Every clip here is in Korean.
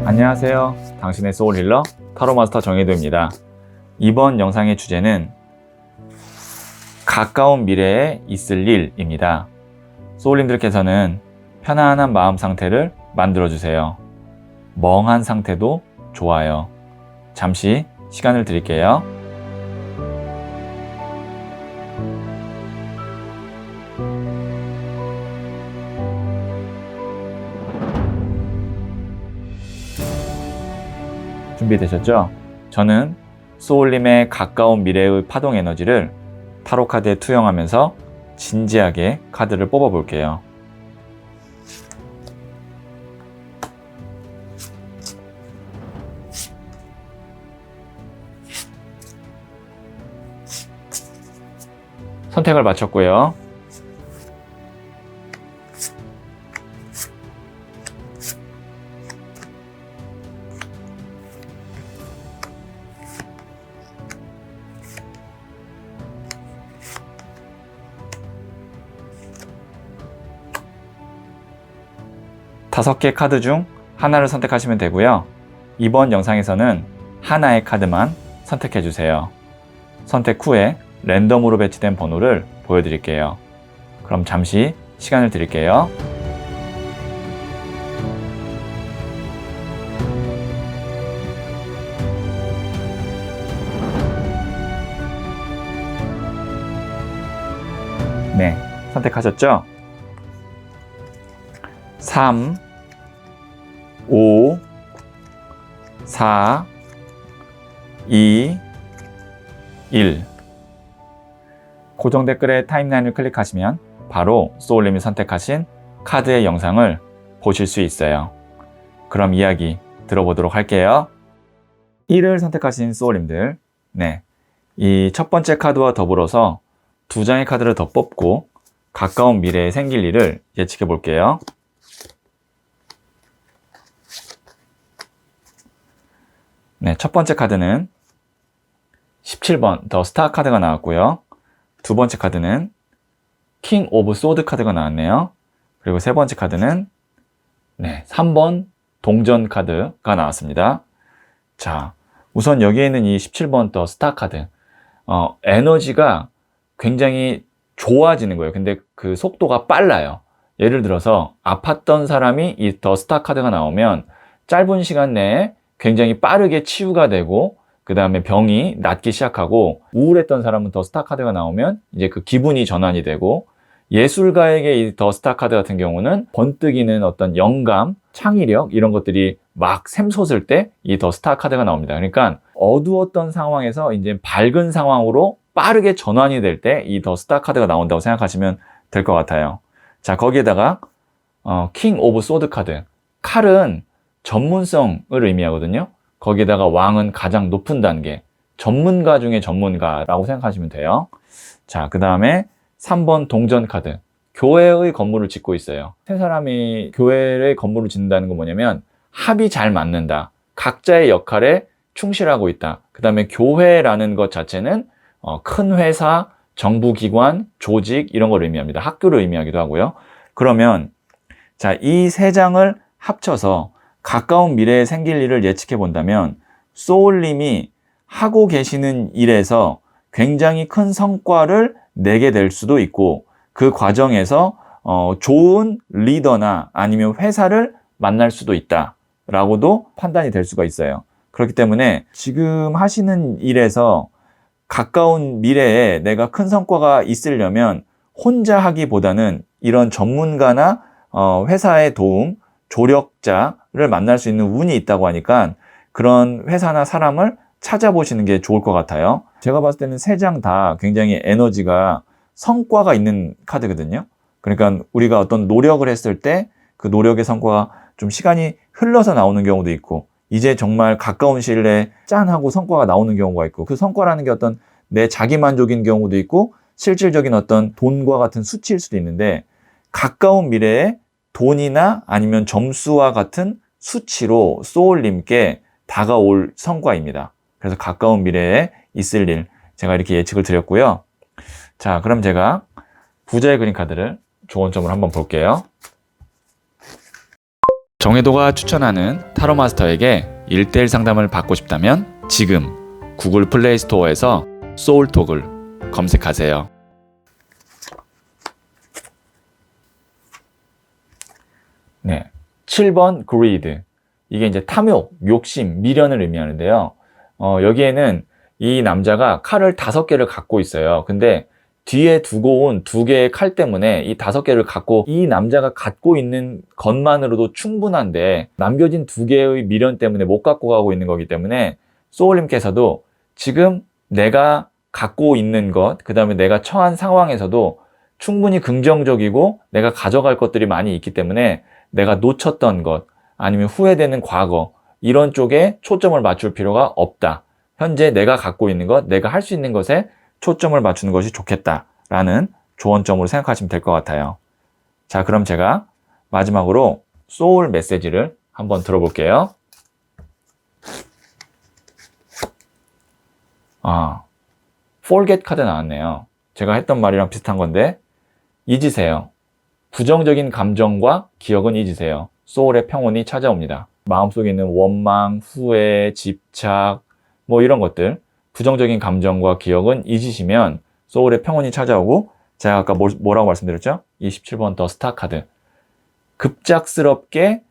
안녕하세요. 당신의 소울힐러 타로마스터 정혜도입니다. 이번 영상의 주제는 가까운 미래에 있을 일입니다. 소울님들께서는 편안한 마음 상태를 만들어주세요. 멍한 상태도 좋아요. 잠시 시간을 드릴게요. 준비되셨죠? 저는 소울님의 가까운 미래의 파동 에너지를 타로 카드에 투영하면서 진지하게 카드를 뽑아 볼게요. 선택을 마쳤고요. 다섯 개 카드 중 하나를 선택하시면 되고요. 이번 영상에서는 하나의 카드만 선택해 주세요. 선택 후에 랜덤으로 배치된 번호를 보여드릴게요. 그럼 잠시 시간을 드릴게요. 네, 선택하셨죠? 3, 5, 4, 2, 1. 고정 댓글에 타임라인을 클릭하시면 바로 소울님이 선택하신 카드의 영상을 보실 수 있어요. 그럼 이야기 들어보도록 할게요. 1을 선택하신 소울님들, 이 첫 번째 카드와 더불어서 두 장의 카드를 더 뽑고 가까운 미래에 생길 일을 예측해 볼게요. 첫 번째 카드는 17번 더 스타 카드가 나왔고요. 두 번째 카드는 킹 오브 소드 카드가 나왔네요. 그리고 세 번째 카드는 3번 동전 카드가 나왔습니다. 자, 우선 여기에 있는 이 17번 더 스타 카드, 에너지가 굉장히 좋아지는 거예요. 근데 그 속도가 빨라요. 예를 들어서 아팠던 사람이 이 더 스타 카드가 나오면 짧은 시간 내에 굉장히 빠르게 치유가 되고 그 다음에 병이 낫기 시작하고, 우울했던 사람은 더 스타 카드가 나오면 이제 그 기분이 전환이 되고, 예술가에게 이 더 스타 카드 같은 경우는 번뜩이는 어떤 영감, 창의력 이런 것들이 막 샘솟을 때 이 더 스타 카드가 나옵니다. 그러니까 어두웠던 상황에서 이제 밝은 상황으로 빠르게 전환이 될 때 이 더 스타 카드가 나온다고 생각하시면 될 것 같아요. 자, 거기에다가 킹 오브 소드 카드, 칼은 전문성을 의미하거든요. 거기에다가 왕은 가장 높은 단계, 전문가 중에 전문가라고 생각하시면 돼요. 자, 그 다음에 3번 동전 카드, 교회의 건물을 짓고 있어요. 세 사람이 교회의 건물을 짓는다는 건 뭐냐면 합이 잘 맞는다, 각자의 역할에 충실하고 있다. 그 다음에 교회라는 것 자체는 큰 회사, 정부기관, 조직 이런 걸 의미합니다. 학교를 의미하기도 하고요. 그러면 자, 이 세 장을 합쳐서 가까운 미래에 생길 일을 예측해 본다면 소울님이 하고 계시는 일에서 굉장히 큰 성과를 내게 될 수도 있고, 그 과정에서 좋은 리더나 아니면 회사를 만날 수도 있다 라고도 판단이 될 수가 있어요. 그렇기 때문에 지금 하시는 일에서 가까운 미래에 내가 큰 성과가 있으려면 혼자 하기보다는 이런 전문가나 회사의 도움, 조력자를 만날 수 있는 운이 있다고 하니까 그런 회사나 사람을 찾아보시는 게 좋을 것 같아요. 제가 봤을 때는 세 장 다 굉장히 에너지가 성과가 있는 카드거든요. 그러니까 우리가 어떤 노력을 했을 때 그 노력의 성과가 좀 시간이 흘러서 나오는 경우도 있고, 이제 정말 가까운 시일 내에 짠 하고 성과가 나오는 경우가 있고, 그 성과라는 게 어떤 내 자기만족인 경우도 있고 실질적인 어떤 돈과 같은 수치일 수도 있는데, 가까운 미래에 돈이나 아니면 점수와 같은 수치로 소울님께 다가올 성과입니다. 그래서 가까운 미래에 있을 일, 제가 이렇게 예측을 드렸고요. 자, 그럼 제가 부자의 그림 카드를 좋은 점을 한번 볼게요. 정혜도가 추천하는 타로 마스터에게 1대1 상담을 받고 싶다면 지금 구글 플레이 스토어에서 소울톡을 검색하세요. 네, 7번 greed. 이게 이제 탐욕, 욕심, 미련을 의미하는데요. 여기에는 이 남자가 칼을 5개를 갖고 있어요. 근데 뒤에 두고 온 2개의 칼 때문에 이 5개를 갖고 이 남자가 갖고 있는 것만으로도 충분한데 남겨진 2개의 미련 때문에 못 갖고 가고 있는 거기 때문에 소울님께서도 지금 내가 갖고 있는 것, 그 다음에 내가 처한 상황에서도 충분히 긍정적이고 내가 가져갈 것들이 많이 있기 때문에 내가 놓쳤던 것 아니면 후회되는 과거 이런 쪽에 초점을 맞출 필요가 없다. 현재 내가 갖고 있는 것, 내가 할 수 있는 것에 초점을 맞추는 것이 좋겠다라는 조언점으로 생각하시면 될 것 같아요. 자, 그럼 제가 마지막으로 소울 메시지를 한번 들어볼게요. forget 카드 나왔네요. 제가 했던 말이랑 비슷한 건데 잊으세요. 부정적인 감정과 기억은 잊으세요. 소울의 평온이 찾아옵니다. 마음속에 있는 원망, 후회, 집착 뭐 이런 것들 부정적인 감정과 기억은 잊으시면 소울의 평온이 찾아오고 제가 아까 뭐라고 말씀드렸죠? 27번 더 스타 카드. 급작스럽게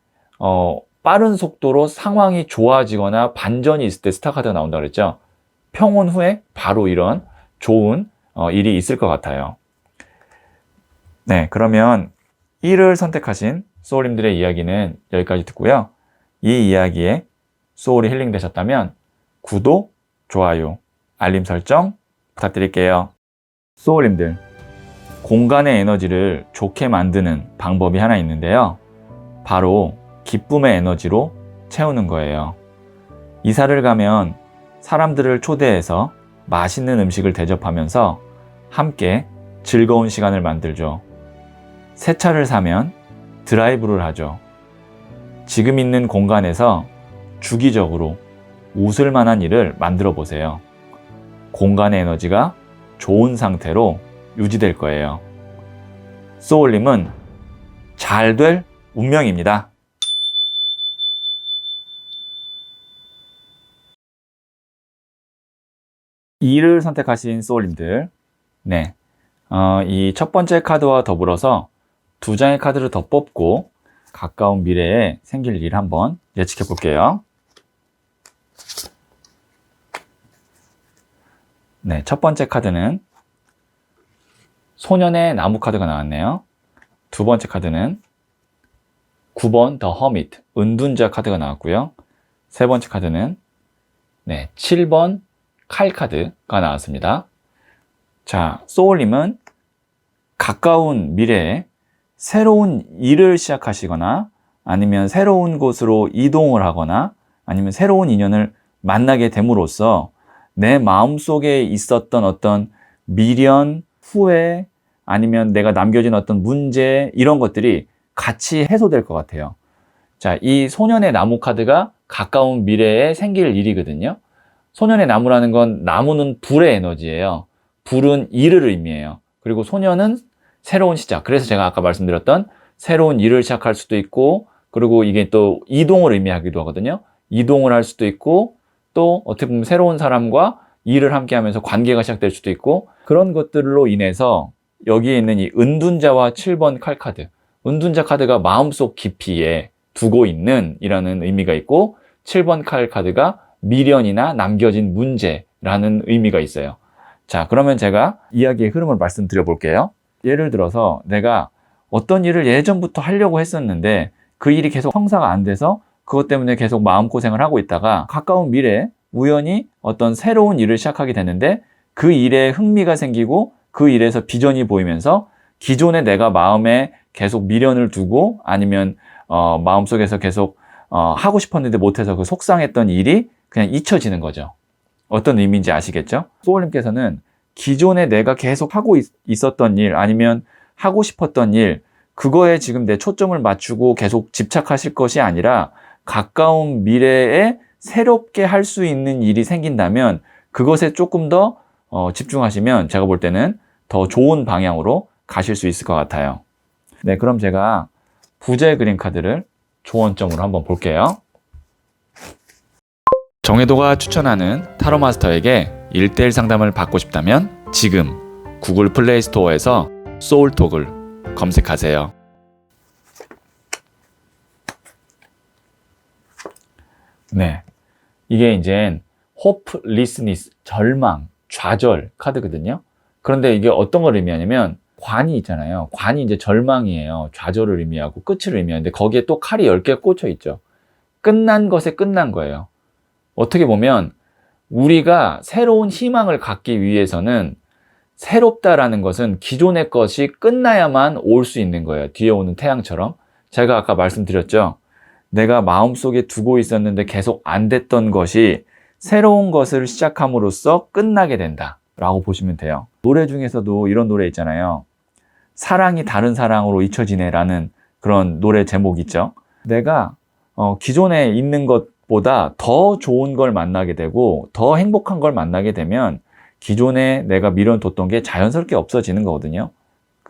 빠른 속도로 상황이 좋아지거나 반전이 있을 때 스타 카드가 나온다고 그랬죠? 평온 후에 바로 이런 좋은 일이 있을 것 같아요. 네, 그러면 1을 선택하신 소울님들의 이야기는 여기까지 듣고요. 이 이야기에 소울이 힐링 되셨다면 구독, 좋아요, 알림 설정 부탁드릴게요. 소울님들, 공간의 에너지를 좋게 만드는 방법이 하나 있는데요. 바로 기쁨의 에너지로 채우는 거예요. 이사를 가면 사람들을 초대해서 맛있는 음식을 대접하면서 함께 즐거운 시간을 만들죠. 새 차를 사면 드라이브를 하죠. 지금 있는 공간에서 주기적으로 웃을 만한 일을 만들어 보세요. 공간의 에너지가 좋은 상태로 유지될 거예요. 소울님은 잘 될 운명입니다. 이를 선택하신 소울님들, 네, 이 첫 번째 카드와 더불어서 2장의 카드를 더 뽑고 가까운 미래에 생길 일 한번 예측해 볼게요. 네, 첫 번째 카드는 소년의 나무 카드가 나왔네요. 두 번째 카드는 9번 더 허밋, 은둔자 카드가 나왔고요. 세 번째 카드는 7번 칼 카드가 나왔습니다. 자, 소울님은 가까운 미래에 새로운 일을 시작하시거나 아니면 새로운 곳으로 이동을 하거나 아니면 새로운 인연을 만나게 됨으로써 내 마음속에 있었던 어떤 미련, 후회 아니면 내가 남겨진 어떤 문제 이런 것들이 같이 해소될 것 같아요. 자, 이 소년의 나무 카드가 가까운 미래에 생길 일이거든요. 소년의 나무라는 건 나무는 불의 에너지예요. 불은 일을 의미해요. 그리고 소년은 새로운 시작. 그래서 제가 아까 말씀드렸던 새로운 일을 시작할 수도 있고 그리고 이게 또 이동을 의미하기도 하거든요. 이동을 할 수도 있고 또 어떻게 보면 새로운 사람과 일을 함께 하면서 관계가 시작될 수도 있고 그런 것들로 인해서 여기에 있는 이 은둔자와 7번 칼 카드. 은둔자 카드가 마음속 깊이에 두고 있는 이라는 의미가 있고 7번 칼 카드가 미련이나 남겨진 문제라는 의미가 있어요. 자, 그러면 제가 이야기의 흐름을 말씀드려 볼게요. 예를 들어서 내가 어떤 일을 예전부터 하려고 했었는데 그 일이 계속 성사가 안 돼서 그것 때문에 계속 마음고생을 하고 있다가 가까운 미래에 우연히 어떤 새로운 일을 시작하게 되는데 그 일에 흥미가 생기고 그 일에서 비전이 보이면서 기존에 내가 마음에 계속 미련을 두고 아니면 마음속에서 계속 하고 싶었는데 못해서 그 속상했던 일이 그냥 잊혀지는 거죠. 어떤 의미인지 아시겠죠? 소울님께서는 기존에 내가 계속 하고 있었던 일 아니면 하고 싶었던 일 그거에 지금 내 초점을 맞추고 계속 집착하실 것이 아니라 가까운 미래에 새롭게 할 수 있는 일이 생긴다면 그것에 조금 더 집중하시면 제가 볼 때는 더 좋은 방향으로 가실 수 있을 것 같아요. 네, 그럼 제가 부자의 그림 카드를 조언점으로 한번 볼게요. 정혜도가 추천하는 타로 마스터에게 1대1 상담을 받고 싶다면 지금 구글 플레이 스토어에서 소울톡을 검색하세요. 네, 이게 이제 hopelessness, 절망, 좌절 카드거든요. 그런데 이게 어떤 걸 의미하냐면 관이 있잖아요. 관이 이제 절망이에요. 좌절을 의미하고 끝을 의미하는데 거기에 또 칼이 10개 꽂혀 있죠. 끝난 것에 끝난 거예요. 어떻게 보면 우리가 새로운 희망을 갖기 위해서는 새롭다라는 것은 기존의 것이 끝나야만 올 수 있는 거예요. 뒤에 오는 태양처럼. 제가 아까 말씀드렸죠. 내가 마음속에 두고 있었는데 계속 안 됐던 것이 새로운 것을 시작함으로써 끝나게 된다 라고 보시면 돼요. 노래 중에서도 이런 노래 있잖아요. 사랑이 다른 사랑으로 잊혀지네 라는 그런 노래 제목 있죠. 내가 기존에 있는 것보다 더 좋은 걸 만나게 되고 더 행복한 걸 만나게 되면 기존에 내가 미련뒀던 게 자연스럽게 없어지는 거거든요.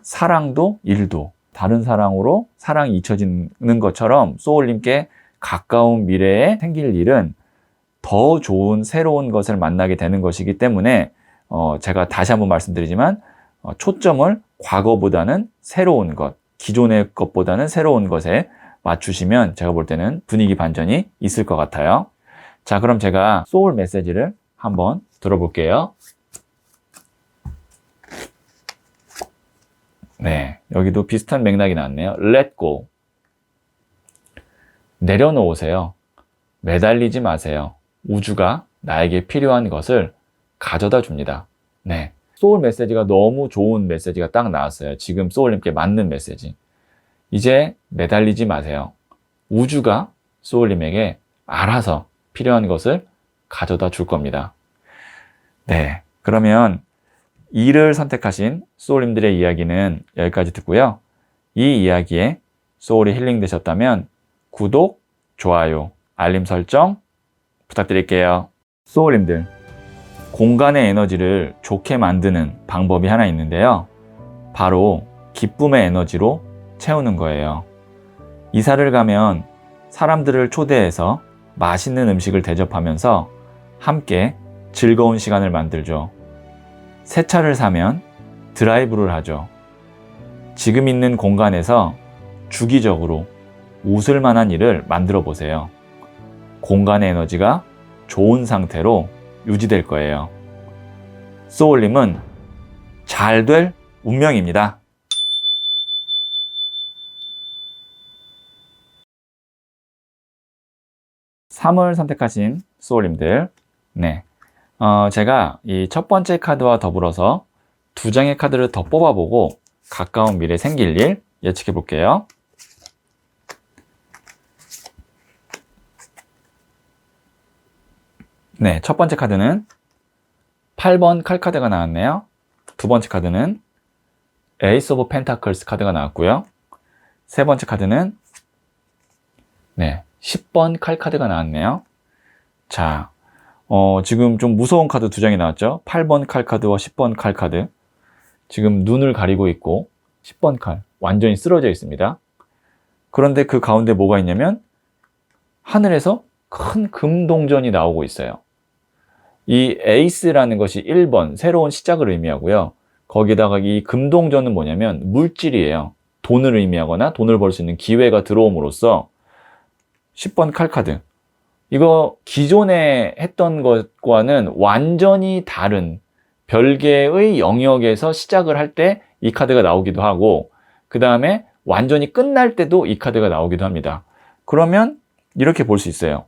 사랑도 일도 다른 사랑으로 사랑이 잊혀지는 것처럼 소울님께 가까운 미래에 생길 일은 더 좋은 새로운 것을 만나게 되는 것이기 때문에 제가 다시 한번 말씀드리지만 초점을 과거보다는 새로운 것, 기존의 것보다는 새로운 것에 맞추시면 제가 볼 때는 분위기 반전이 있을 것 같아요. 자, 그럼 제가 소울 메시지를 한번 들어볼게요. 네, 여기도 비슷한 맥락이 나왔네요. Let go. 내려놓으세요. 매달리지 마세요. 우주가 나에게 필요한 것을 가져다 줍니다. 네, 소울 메시지가 너무 좋은 메시지가 딱 나왔어요. 지금 소울님께 맞는 메시지. 이제 매달리지 마세요. 우주가 소울님에게 알아서 필요한 것을 가져다 줄 겁니다. 네, 그러면 2를 선택하신 소울님들의 이야기는 여기까지 듣고요. 이 이야기에 소울이 힐링 되셨다면 구독, 좋아요, 알림 설정 부탁드릴게요. 소울님들, 공간의 에너지를 좋게 만드는 방법이 하나 있는데요. 바로 기쁨의 에너지로 채우는 거예요. 이사를 가면 사람들을 초대해서 맛있는 음식을 대접하면서 함께 즐거운 시간을 만들죠. 새 차를 사면 드라이브를 하죠. 지금 있는 공간에서 주기적으로 웃을 만한 일을 만들어 보세요. 공간의 에너지가 좋은 상태로 유지될 거예요. 소울님은 잘 될 운명입니다. 3을 선택하신 소울님들, 네, 제가 이 첫 번째 카드와 더불어서 2장의 카드를 더 뽑아보고 가까운 미래 생길 일 예측해 볼게요. 네, 첫 번째 카드는 8번 칼 카드가 나왔네요. 두 번째 카드는 에이스 오브 펜타클스 카드가 나왔고요. 세 번째 카드는 10번 칼 카드가 나왔네요. 자, 지금 좀 무서운 카드 2장이 나왔죠. 8번 칼 카드와 10번 칼 카드. 지금 눈을 가리고 있고 10번 칼 완전히 쓰러져 있습니다. 그런데 그 가운데 뭐가 있냐면 하늘에서 큰 금동전이 나오고 있어요. 이 에이스라는 것이 1번 새로운 시작을 의미하고요. 거기다가 이 금동전은 뭐냐면 물질이에요. 돈을 의미하거나 돈을 벌 수 있는 기회가 들어옴으로써 10번 칼 카드, 이거 기존에 했던 것과는 완전히 다른 별개의 영역에서 시작을 할 때 이 카드가 나오기도 하고, 그 다음에 완전히 끝날 때도 이 카드가 나오기도 합니다. 그러면 이렇게 볼 수 있어요.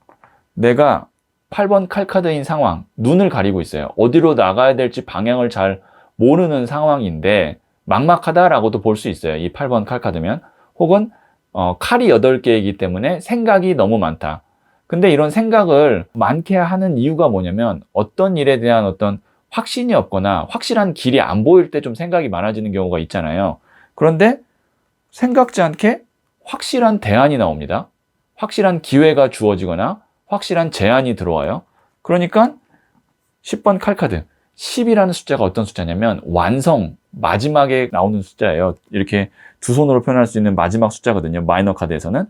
내가 8번 칼 카드인 상황, 눈을 가리고 있어요. 어디로 나가야 될지 방향을 잘 모르는 상황인데 막막하다라고도 볼 수 있어요. 이 8번 칼 카드면. 혹은 칼이 8개이기 때문에 생각이 너무 많다. 근데 이런 생각을 많게 하는 이유가 뭐냐면 어떤 일에 대한 어떤 확신이 없거나 확실한 길이 안 보일 때 좀 생각이 많아지는 경우가 있잖아요. 그런데 생각지 않게 확실한 대안이 나옵니다. 확실한 기회가 주어지거나 확실한 제안이 들어와요. 그러니까 10번 칼카드, 10이라는 숫자가 어떤 숫자냐면 완성, 마지막에 나오는 숫자예요. 이렇게 두 손으로 표현할 수 있는 마지막 숫자거든요. 마이너 카드에서는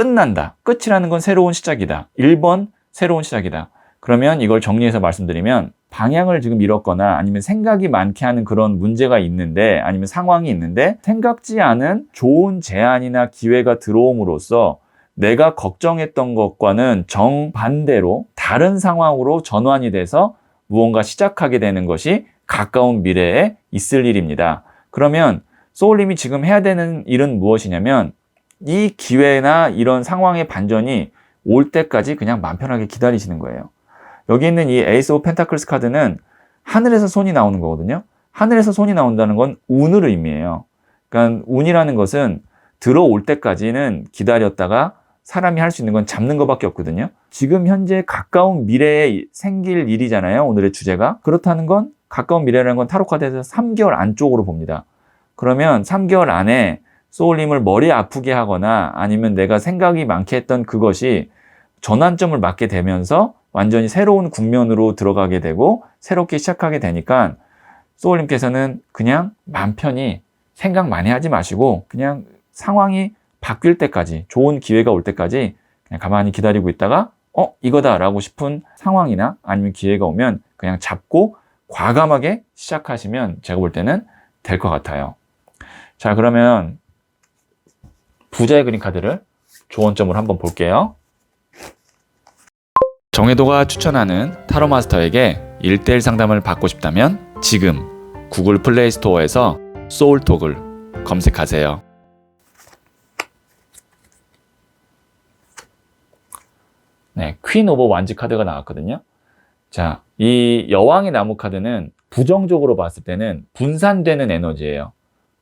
끝난다. 끝이라는 건 새로운 시작이다. 1번 새로운 시작이다. 그러면 이걸 정리해서 말씀드리면 방향을 지금 잃었거나 아니면 생각이 많게 하는 그런 문제가 있는데 아니면 상황이 있는데 생각지 않은 좋은 제안이나 기회가 들어옴으로써 내가 걱정했던 것과는 정반대로 다른 상황으로 전환이 돼서 무언가 시작하게 되는 것이 가까운 미래에 있을 일입니다. 그러면 소울님이 지금 해야 되는 일은 무엇이냐면 이 기회나 이런 상황의 반전이 올 때까지 그냥 맘 편하게 기다리시는 거예요. 여기 있는 이 에이스 오브 펜타클스 카드는 하늘에서 손이 나오는 거거든요. 하늘에서 손이 나온다는 건 운을 의미해요. 그러니까 운이라는 것은 들어올 때까지는 기다렸다가 사람이 할 수 있는 건 잡는 것밖에 없거든요. 지금 현재 가까운 미래에 생길 일이잖아요. 오늘의 주제가. 그렇다는 건 가까운 미래라는 건 타로 카드에서 3개월 안쪽으로 봅니다. 그러면 3개월 안에 소울님을 머리 아프게 하거나 아니면 내가 생각이 많게 했던 그것이 전환점을 맞게 되면서 완전히 새로운 국면으로 들어가게 되고 새롭게 시작하게 되니까 소울님께서는 그냥 맘 편히 생각 많이 하지 마시고 그냥 상황이 바뀔 때까지 좋은 기회가 올 때까지 그냥 가만히 기다리고 있다가 이거다 라고 싶은 상황이나 아니면 기회가 오면 그냥 잡고 과감하게 시작하시면 제가 볼 때는 될 것 같아요. 자, 그러면 부자의 그림 카드를 조언점으로 한번 볼게요. 정혜도가 추천하는 타로 마스터에게 1:1 상담을 받고 싶다면 지금 구글 플레이 스토어에서 소울톡을 검색하세요. 네, 퀸 오브 완즈 카드가 나왔거든요. 자, 이 여왕의 나무 카드는 부정적으로 봤을 때는 분산되는 에너지예요.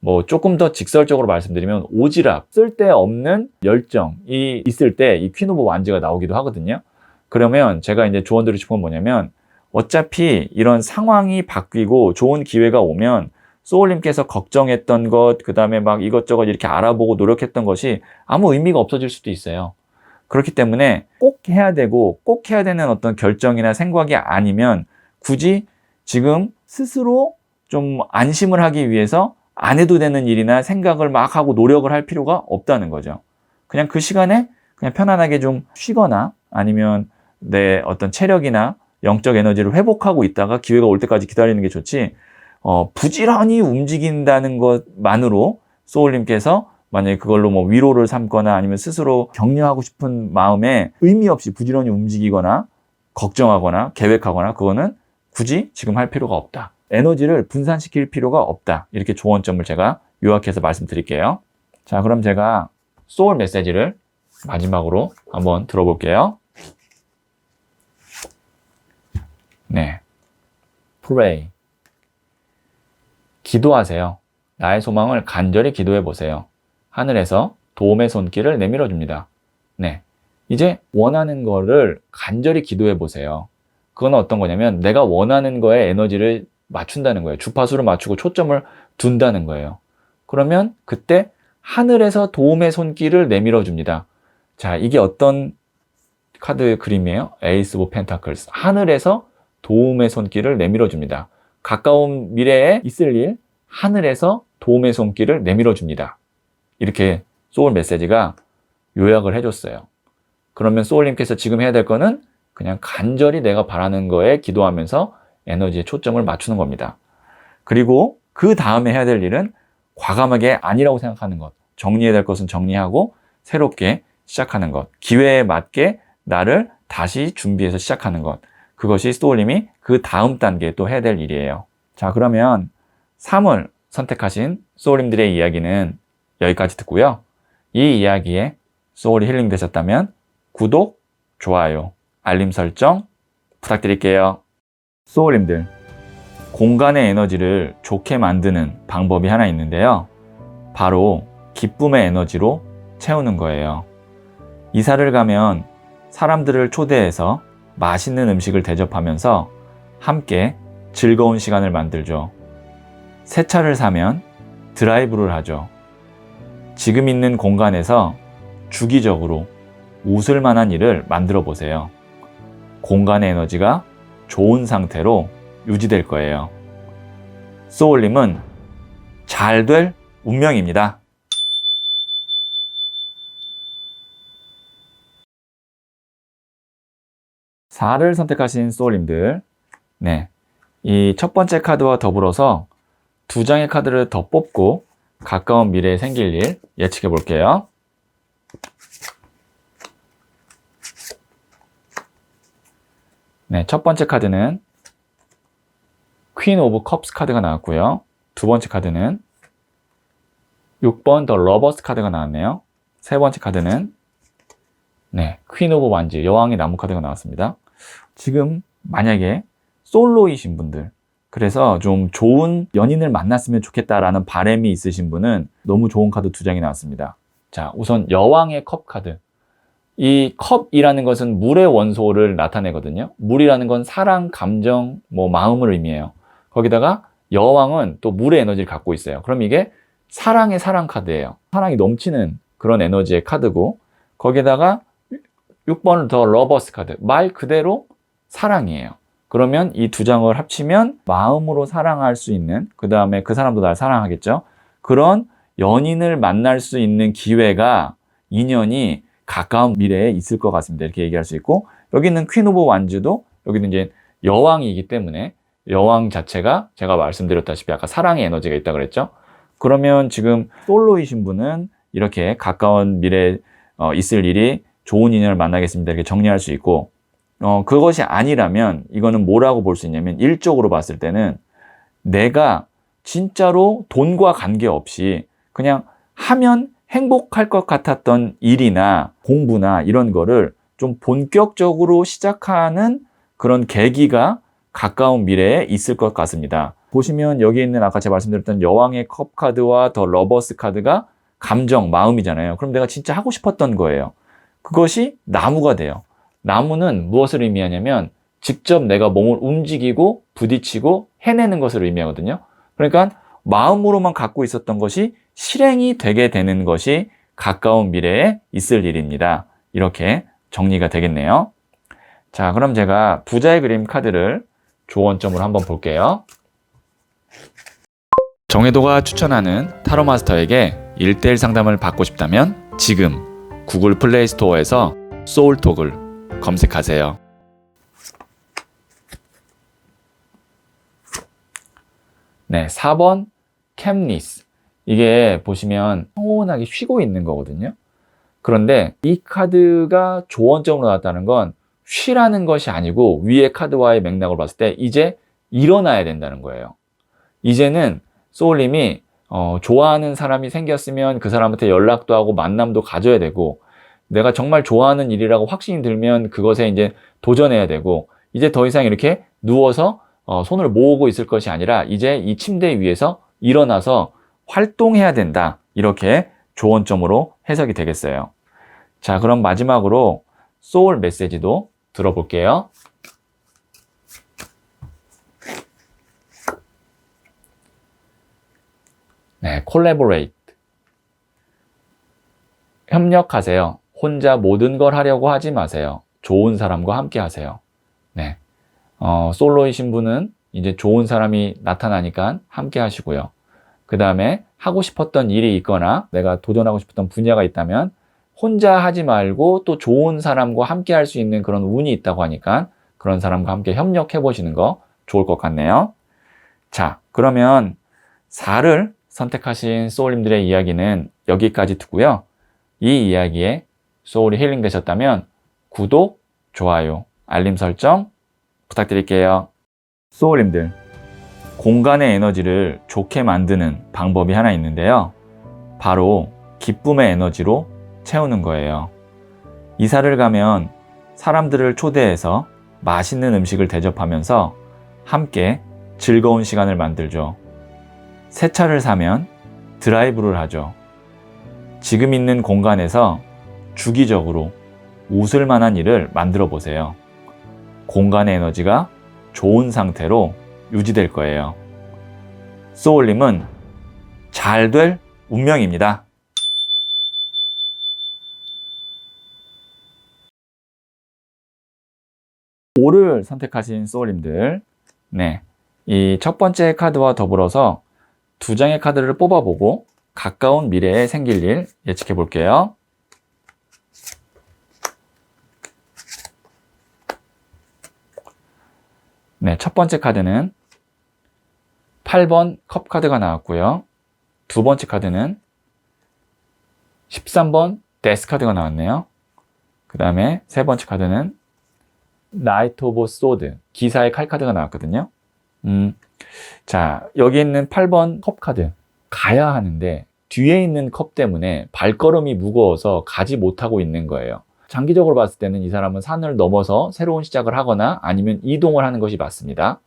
뭐 조금 더 직설적으로 말씀드리면 오지랖, 쓸데없는 열정이 있을 때 이 퀸 오브 완즈가 나오기도 하거든요. 그러면 제가 이제 조언 드리고 싶은 건 뭐냐면 어차피 이런 상황이 바뀌고 좋은 기회가 오면 소울님께서 걱정했던 것, 그 다음에 막 이것저것 이렇게 알아보고 노력했던 것이 아무 의미가 없어질 수도 있어요. 그렇기 때문에 꼭 해야 되고 꼭 해야 되는 어떤 결정이나 생각이 아니면 굳이 지금 스스로 좀 안심을 하기 위해서 안 해도 되는 일이나 생각을 막 하고 노력을 할 필요가 없다는 거죠. 그냥 그 시간에 그냥 편안하게 좀 쉬거나 아니면 내 어떤 체력이나 영적 에너지를 회복하고 있다가 기회가 올 때까지 기다리는 게 좋지, 부지런히 움직인다는 것만으로 소울님께서 만약에 그걸로 뭐 위로를 삼거나 아니면 스스로 격려하고 싶은 마음에 의미 없이 부지런히 움직이거나 걱정하거나 계획하거나 그거는 굳이 지금 할 필요가 없다. 에너지를 분산시킬 필요가 없다. 이렇게 조언점을 제가 요약해서 말씀드릴게요. 자, 그럼 제가 소울 메시지를 마지막으로 한번 들어볼게요. 네. Pray. 기도하세요. 나의 소망을 간절히 기도해 보세요. 하늘에서 도움의 손길을 내밀어 줍니다. 네. 이제 원하는 거를 간절히 기도해 보세요. 그건 어떤 거냐면 내가 원하는 거에 에너지를 맞춘다는 거예요. 주파수를 맞추고 초점을 둔다는 거예요. 그러면 그때 하늘에서 도움의 손길을 내밀어 줍니다. 자, 이게 어떤 카드 그림이에요? 에이스 오브 펜타클스. 하늘에서 도움의 손길을 내밀어 줍니다. 가까운 미래에 있을 일, 하늘에서 도움의 손길을 내밀어 줍니다. 이렇게 소울 메시지가 요약을 해줬어요. 그러면 소울님께서 지금 해야 될 거는 그냥 간절히 내가 바라는 거에 기도하면서 에너지에 초점을 맞추는 겁니다. 그리고 그 다음에 해야 될 일은 과감하게 아니라고 생각하는 것, 정리해야 될 것은 정리하고 새롭게 시작하는 것, 기회에 맞게 나를 다시 준비해서 시작하는 것, 그것이 소울님이 그 다음 단계에 또 해야 될 일이에요. 자, 그러면 3을 선택하신 소울님들의 이야기는 여기까지 듣고요. 이 이야기에 소울이 힐링 되셨다면 구독, 좋아요, 알림 설정 부탁드릴게요. 소울님들, 공간의 에너지를 좋게 만드는 방법이 하나 있는데요. 바로 기쁨의 에너지로 채우는 거예요. 이사를 가면 사람들을 초대해서 맛있는 음식을 대접하면서 함께 즐거운 시간을 만들죠. 새 차를 사면 드라이브를 하죠. 지금 있는 공간에서 주기적으로 웃을 만한 일을 만들어 보세요. 공간의 에너지가 좋은 상태로 유지될 거예요. 소울님은 잘 될 운명입니다. 4를 선택하신 소울님들, 네, 이 첫 번째 카드와 더불어서 두 장의 카드를 더 뽑고 가까운 미래에 생길 일 예측해 볼게요. 네, 첫 번째 카드는 퀸 오브 컵스 카드가 나왔고요. 두 번째 카드는 6번 더 러버스 카드가 나왔네요. 세 번째 카드는 네, 퀸 오브 완지, 여왕의 나무 카드가 나왔습니다. 지금 만약에 솔로이신 분들, 그래서 좀 좋은 연인을 만났으면 좋겠다라는 바람이 있으신 분은 너무 좋은 카드 두 장이 나왔습니다. 자, 우선 여왕의 컵 카드. 이 컵이라는 것은 물의 원소를 나타내거든요. 물이라는 건 사랑, 감정, 마음을 의미해요. 거기다가 여왕은 또 물의 에너지를 갖고 있어요. 그럼 이게 사랑의 사랑 카드예요. 사랑이 넘치는 그런 에너지의 카드고, 거기다가 6번은 더 러버스 카드. 말 그대로 사랑이에요. 그러면 이 두 장을 합치면 마음으로 사랑할 수 있는, 그 다음에 그 사람도 날 사랑하겠죠. 그런 연인을 만날 수 있는 기회가, 인연이 가까운 미래에 있을 것 같습니다. 이렇게 얘기할 수 있고, 여기 있는 퀸 오브 완즈도 여기는 이제 여왕이기 때문에 여왕 자체가 제가 말씀드렸다시피 아까 사랑의 에너지가 있다 그랬죠. 그러면 지금 솔로이신 분은 이렇게 가까운 미래에 있을 일이 좋은 인연을 만나겠습니다. 이렇게 정리할 수 있고, 그것이 아니라면 이거는 뭐라고 볼 수 있냐면, 일적으로 봤을 때는 내가 진짜로 돈과 관계없이 그냥 하면 행복할 것 같았던 일이나 공부나 이런 거를 좀 본격적으로 시작하는 그런 계기가 가까운 미래에 있을 것 같습니다. 보시면 여기 있는 아까 제가 말씀드렸던 여왕의 컵 카드와 더 러버스 카드가 감정, 마음이잖아요. 그럼 내가 진짜 하고 싶었던 거예요. 그것이 나무가 돼요. 나무는 무엇을 의미하냐면 직접 내가 몸을 움직이고 부딪히고 해내는 것을 의미하거든요. 그러니까 마음으로만 갖고 있었던 것이 실행이 되게 되는 것이 가까운 미래에 있을 일입니다. 이렇게 정리가 되겠네요. 자, 그럼 제가 부자의 그림 카드를 조언점으로 한번 볼게요. 정혜도가 추천하는 타로 마스터에게 1:1 상담을 받고 싶다면 지금 구글 플레이 스토어에서 소울톡을 검색하세요. 네, 4번 캡니스. 이게 보시면 평온하게 쉬고 있는 거거든요. 그런데 이 카드가 조언점으로 나왔다는 건 쉬라는 것이 아니고 위의 카드와의 맥락을 봤을 때 이제 일어나야 된다는 거예요. 이제는 소울님이 좋아하는 사람이 생겼으면 그 사람한테 연락도 하고 만남도 가져야 되고, 내가 정말 좋아하는 일이라고 확신이 들면 그것에 이제 도전해야 되고, 이제 더 이상 이렇게 누워서 손을 모으고 있을 것이 아니라 이제 이 침대 위에서 일어나서 활동해야 된다. 이렇게 조언점으로 해석이 되겠어요. 자, 그럼 마지막으로 소울 메시지도 들어볼게요. 네, collaborate. 협력하세요. 혼자 모든 걸 하려고 하지 마세요. 좋은 사람과 함께 하세요. 네. 솔로이신 분은 이제 좋은 사람이 나타나니까 함께 하시고요. 그 다음에 하고 싶었던 일이 있거나 내가 도전하고 싶었던 분야가 있다면 혼자 하지 말고 또 좋은 사람과 함께 할 수 있는 그런 운이 있다고 하니까 그런 사람과 함께 협력해 보시는 거 좋을 것 같네요. 자, 그러면 4를 선택하신 소울님들의 이야기는 여기까지 듣고요. 이 이야기에 소울이 힐링 되셨다면 구독, 좋아요, 알림 설정 부탁드릴게요. 소울님들, 공간의 에너지를 좋게 만드는 방법이 하나 있는데요. 바로 기쁨의 에너지로 채우는 거예요. 이사를 가면 사람들을 초대해서 맛있는 음식을 대접하면서 함께 즐거운 시간을 만들죠. 새 차를 사면 드라이브를 하죠. 지금 있는 공간에서 주기적으로 웃을 만한 일을 만들어 보세요. 공간의 에너지가 좋은 상태로 유지될 거예요. 소울님은 잘 될 운명입니다. O를 선택하신 소울님들, 네, 이 첫 번째 카드와 더불어서 두 장의 카드를 뽑아보고 가까운 미래에 생길 일 예측해 볼게요. 네, 첫 번째 카드는 8번 컵 카드가 나왔고요. 두 번째 카드는 13번 데스 카드가 나왔네요. 그 다음에 세 번째 카드는 나이트 오브 소드, 기사의 칼 카드가 나왔거든요. 자, 여기 있는 8번 컵 카드 가야 하는데 뒤에 있는 컵 때문에 발걸음이 무거워서 가지 못하고 있는 거예요. 장기적으로 봤을 때는 이 사람은 산을 넘어서 새로운 시작을 하거나 아니면 이동을 하는 것이 맞습니다.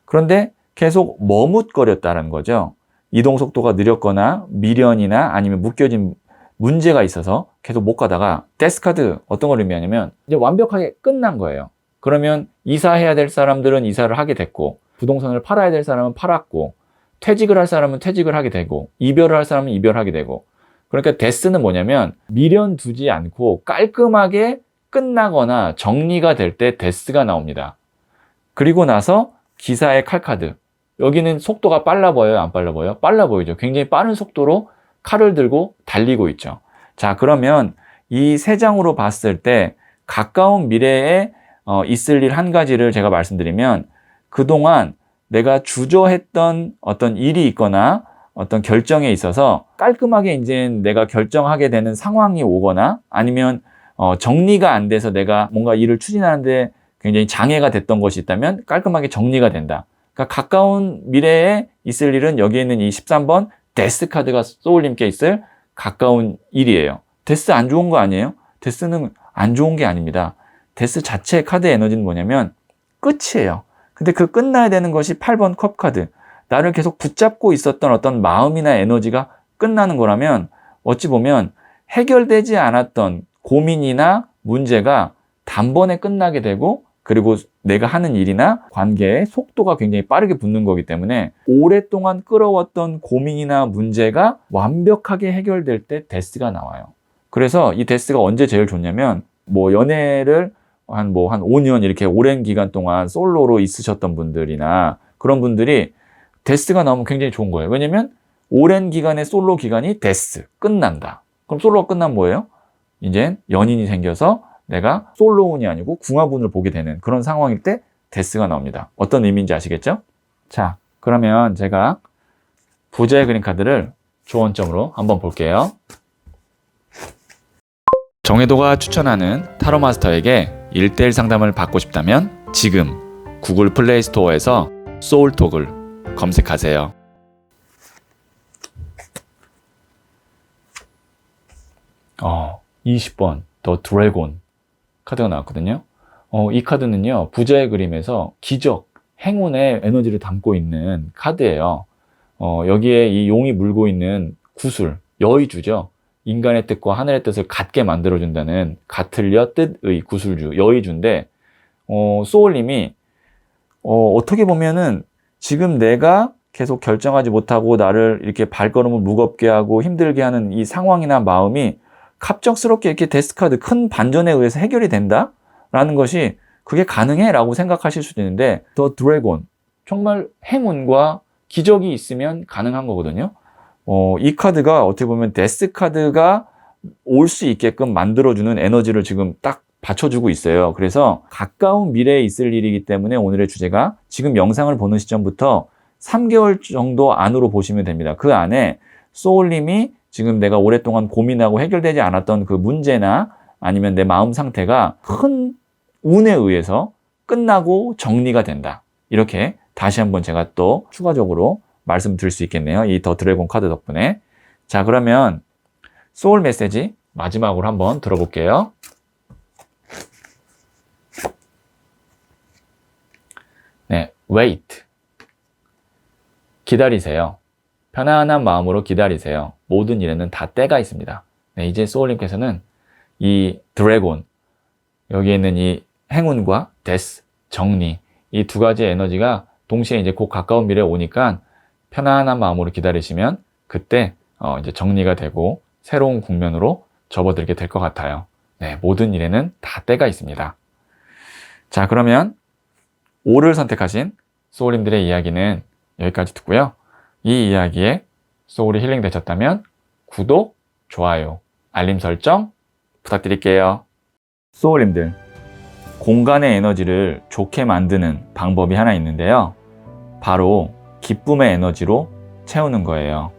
그런데 계속 머뭇거렸다는 거죠. 이동 속도가 느렸거나 미련이나 아니면 묶여진 문제가 있어서 계속 못 가다가 데스 카드 어떤 걸 의미하냐면 이제 완벽하게 끝난 거예요. 그러면 이사해야 될 사람들은 이사를 하게 됐고, 부동산을 팔아야 될 사람은 팔았고, 퇴직을 할 사람은 퇴직을 하게 되고, 이별을 할 사람은 이별하게 되고. 그러니까 데스는 뭐냐면 미련 두지 않고 깔끔하게 끝나거나 정리가 될 때 데스가 나옵니다. 그리고 나서 기사의 칼카드. 여기는 속도가 빨라 보여요? 안 빨라 보여요? 빨라 보이죠. 굉장히 빠른 속도로 칼을 들고 달리고 있죠. 자, 그러면 이 세 장으로 봤을 때 가까운 미래에 있을 일 한 가지를 제가 말씀드리면, 그동안 내가 주저했던 어떤 일이 있거나 어떤 결정에 있어서 깔끔하게 이제 내가 결정하게 되는 상황이 오거나 아니면 정리가 안 돼서 내가 뭔가 일을 추진하는데 굉장히 장애가 됐던 것이 있다면 깔끔하게 정리가 된다. 그러니까 가까운 미래에 있을 일은 여기에 있는 이 13번 데스 카드가 소울님께 있을 가까운 일이에요. 데스 안 좋은 거 아니에요? 데스는 안 좋은 게 아닙니다. 데스 자체의 카드 에너지는 뭐냐면 끝이에요. 근데 그 끝나야 되는 것이 8번 컵 카드. 나를 계속 붙잡고 있었던 어떤 마음이나 에너지가 끝나는 거라면 어찌 보면 해결되지 않았던 고민이나 문제가 단번에 끝나게 되고, 그리고 내가 하는 일이나 관계의 속도가 굉장히 빠르게 붙는 거기 때문에 오랫동안 끌어왔던 고민이나 문제가 완벽하게 해결될 때 데스가 나와요. 그래서 이 데스가 언제 제일 좋냐면, 뭐 연애를 한 5년 이렇게 오랜 기간 동안 솔로로 있으셨던 분들이나 그런 분들이 데스가 나오면 굉장히 좋은 거예요. 왜냐면 오랜 기간의 솔로 기간이 데스, 끝난다. 그럼 솔로가 끝나면 뭐예요? 이제 연인이 생겨서 내가 솔로운이 아니고 궁합운을 보게 되는 그런 상황일 때 데스가 나옵니다. 어떤 의미인지 아시겠죠? 자, 그러면 제가 부자의 그림 카드를 조언점으로 한번 볼게요. 정혜도가 추천하는 타로 마스터에게 1:1 상담을 받고 싶다면 지금 구글 플레이 스토어에서 소울톡을 검색하세요. 어, 20번 더 드래곤 카드가 나왔거든요. 이 카드는요, 부자의 그림에서 기적, 행운의 에너지를 담고 있는 카드예요. 여기에 이 용이 물고 있는 구슬, 여의주죠. 인간의 뜻과 하늘의 뜻을 같게 만들어준다는 같을려 뜻의 구슬주, 여의주인데, 소울님이, 어떻게 보면은 지금 내가 계속 결정하지 못하고 나를 이렇게 발걸음을 무겁게 하고 힘들게 하는 이 상황이나 마음이 갑작스럽게 이렇게 데스카드 큰 반전에 의해서 해결이 된다? 라는 것이 그게 가능해? 라고 생각하실 수도 있는데, 더 드래곤, 정말 행운과 기적이 있으면 가능한 거거든요. 이 카드가 어떻게 보면 데스 카드가 올 수 있게끔 만들어주는 에너지를 지금 딱 받쳐주고 있어요. 그래서 가까운 미래에 있을 일이기 때문에 오늘의 주제가 지금 영상을 보는 시점부터 3개월 정도 안으로 보시면 됩니다. 그 안에 소울님이 지금 내가 오랫동안 고민하고 해결되지 않았던 그 문제나 아니면 내 마음 상태가 큰 운에 의해서 끝나고 정리가 된다. 이렇게 다시 한번 제가 또 추가적으로 말씀드릴 수 있겠네요. 이 더 드래곤 카드 덕분에. 자, 그러면 소울 메시지 마지막으로 한번 들어볼게요. 네, wait. 기다리세요. 편안한 마음으로 기다리세요. 모든 일에는 다 때가 있습니다. 네, 이제 소울님께서는 이 드래곤, 여기에 있는 이 행운과 데스, 정리, 이 두 가지의 에너지가 동시에 이제 곧 가까운 미래에 오니까 편안한 마음으로 기다리시면 그때 이제 정리가 되고 새로운 국면으로 접어들게 될 것 같아요. 네, 모든 일에는 다 때가 있습니다. 자, 그러면 5를 선택하신 소울님들의 이야기는 여기까지 듣고요. 이 이야기에 소울이 힐링 되셨다면 구독, 좋아요, 알림 설정 부탁드릴게요. 소울님들, 공간의 에너지를 좋게 만드는 방법이 하나 있는데요. 바로 기쁨의 에너지로 채우는 거예요.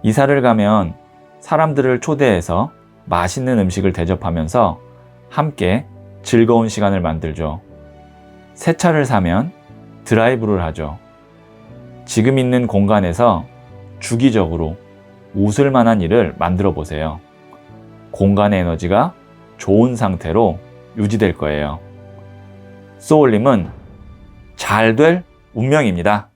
이사를 가면 사람들을 초대해서 맛있는 음식을 대접하면서 함께 즐거운 시간을 만들죠. 새 차를 사면 드라이브를 하죠. 지금 있는 공간에서 주기적으로 웃을 만한 일을 만들어 보세요. 공간의 에너지가 좋은 상태로 유지될 거예요. 소울림은 잘 될 운명입니다.